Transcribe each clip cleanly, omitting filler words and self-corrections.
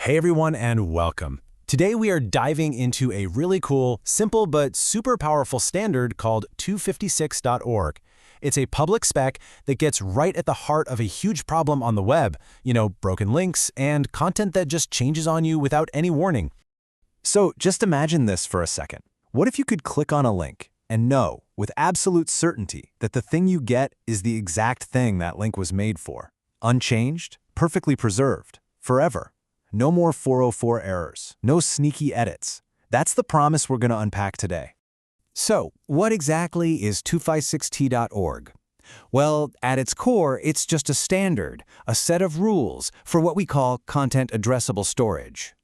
Hey everyone and welcome. Today we are diving into a really cool, simple but super powerful standard called 256.org. It's a public spec that gets right at the heart of a huge problem on the web, broken links and content that just changes on you without any warning. So just imagine this for a second. What if you could click on a link and know with absolute certainty that the thing you get is the exact thing that link was made for? Unchanged, perfectly preserved, forever. No more 404 errors, no sneaky edits. That's the promise we're going to unpack today. So, what exactly is 256t.org? Well, at its core, it's just a standard, a set of rules for what we call content addressable storage.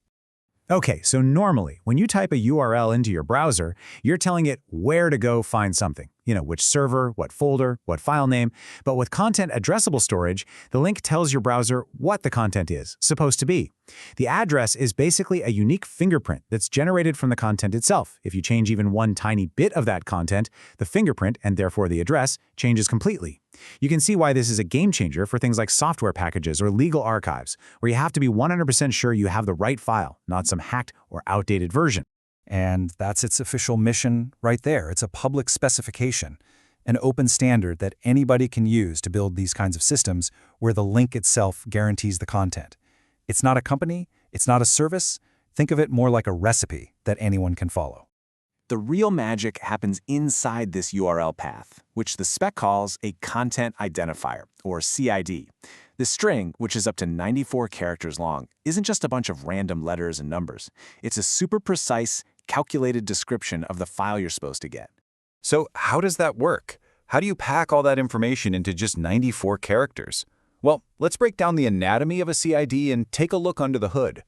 Okay, so normally, when you type a URL into your browser, you're telling it where to go find something. Which server, what folder, what file name. But with content addressable storage, the link tells your browser what the content is supposed to be. The address is basically a unique fingerprint that's generated from the content itself. If you change even one tiny bit of that content, the fingerprint, and therefore the address, changes completely. You can see why this is a game changer for things like software packages or legal archives, where you have to be 100% sure you have the right file, not some hacked or outdated version. And that's its official mission right there. It's a public specification, an open standard that anybody can use to build these kinds of systems where the link itself guarantees the content. It's not a company, it's not a service. Think of it more like a recipe that anyone can follow. The real magic happens inside this URL path, which the spec calls a content identifier, or CID. This string, which is up to 94 characters long, isn't just a bunch of random letters and numbers. It's a super precise, calculated description of the file you're supposed to get. So how does that work? How do you pack all that information into just 94 characters? Well, let's break down the anatomy of a CID and take a look under the hood.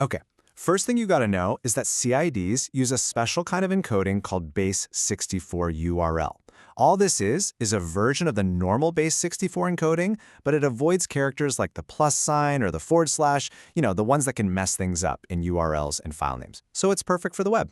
Okay, first thing you gotta know is that CIDs use a special kind of encoding called base 64 URL. All this is a version of the normal base 64 encoding, but it avoids characters like the plus sign or the forward slash, the ones that can mess things up in URLs and file names. So it's perfect for the web.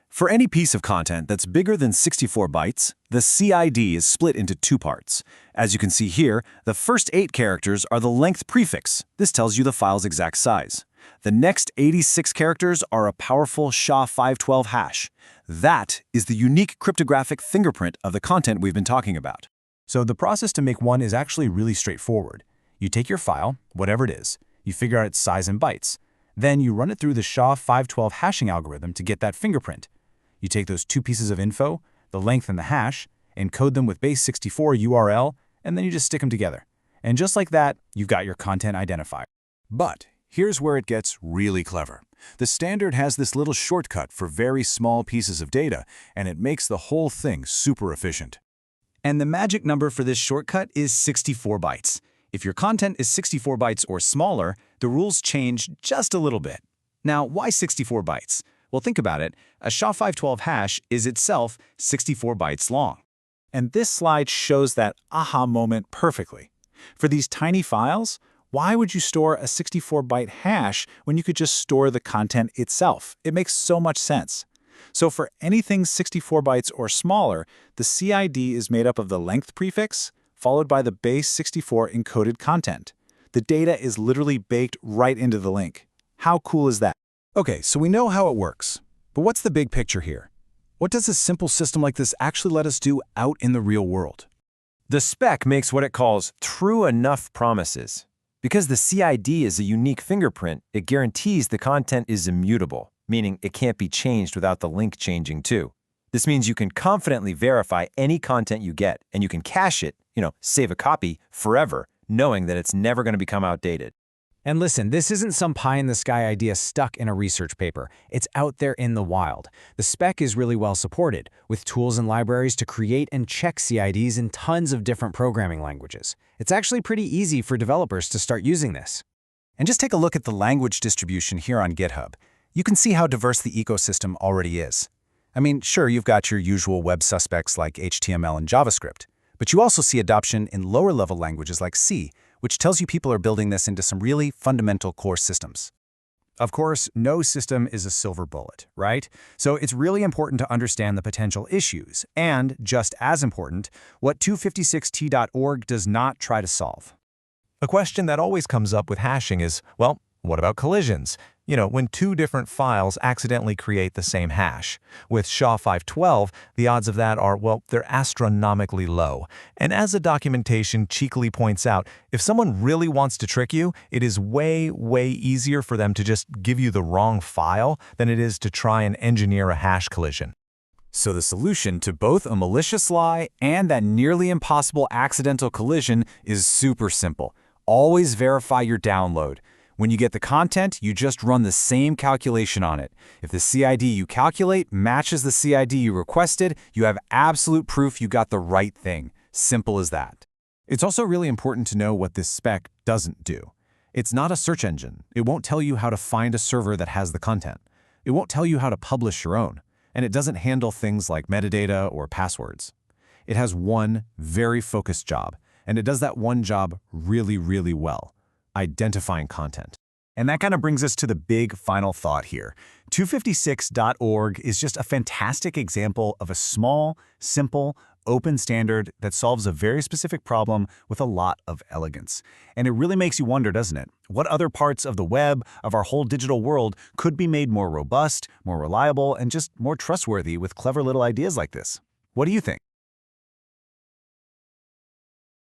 For any piece of content that's bigger than 64 bytes, the CID is split into two parts. As you can see here, the first 8 characters are the length prefix. This tells you the file's exact size. The next 86 characters are a powerful SHA-512 hash. That is the unique cryptographic fingerprint of the content we've been talking about. So the process to make one is actually really straightforward. You take your file, whatever it is, you figure out its size in bytes. Then you run it through the SHA-512 hashing algorithm to get that fingerprint. You take those two pieces of info, the length and the hash, encode them with base 64 URL, and then you just stick them together. And just like that, you've got your content identifier. But here's where it gets really clever. The standard has this little shortcut for very small pieces of data, and it makes the whole thing super efficient. And the magic number for this shortcut is 64 bytes. If your content is 64 bytes or smaller, the rules change just a little bit. Now, why 64 bytes? Well, think about it. A SHA-512 hash is itself 64 bytes long. And this slide shows that aha moment perfectly. For these tiny files, why would you store a 64-byte hash when you could just store the content itself? It makes so much sense. So for anything 64 bytes or smaller, the CID is made up of the length prefix followed by the base 64 encoded content. The data is literally baked right into the link. How cool is that? Okay, so we know how it works. But what's the big picture here? What does a simple system like this actually let us do out in the real world? The spec makes what it calls true enough promises. Because the CID is a unique fingerprint, it guarantees the content is immutable, meaning it can't be changed without the link changing too. This means you can confidently verify any content you get, and you can cache it, save a copy forever, knowing that it's never going to become outdated. And listen, this isn't some pie-in-the-sky idea stuck in a research paper. It's out there in the wild. The spec is really well supported, with tools and libraries to create and check CIDs in tons of different programming languages. It's actually pretty easy for developers to start using this. And just take a look at the language distribution here on GitHub. You can see how diverse the ecosystem already is. I mean, sure, you've got your usual web suspects like HTML and JavaScript, but you also see adoption in lower-level languages like C, which tells you people are building this into some really fundamental core systems. Of course, no system is a silver bullet, right? So it's really important to understand the potential issues, and, just as important, what 256t.org does not try to solve. A question that always comes up with hashing is, well, What about collisions? When two different files accidentally create the same hash. With SHA-512, the odds of that are, well, they're astronomically low. And as the documentation cheekily points out, if someone really wants to trick you, it is way, way easier for them to just give you the wrong file than it is to try and engineer a hash collision. So the solution to both a malicious lie and that nearly impossible accidental collision is super simple. Always verify your download. When you get the content, you just run the same calculation on it. If the CID you calculate matches the CID you requested, you have absolute proof you got the right thing. Simple as that. It's also really important to know what this spec doesn't do. It's not a search engine. It won't tell you how to find a server that has the content. It won't tell you how to publish your own. And it doesn't handle things like metadata or passwords. It has one very focused job, and it does that one job really, really well. Identifying content. And that kind of brings us to the big final thought here. 256.org is just a fantastic example of a small, simple, open standard that solves a very specific problem with a lot of elegance. And it really makes you wonder, doesn't it? What other parts of the web, of our whole digital world, could be made more robust, more reliable, and just more trustworthy with clever little ideas like this? What do you think?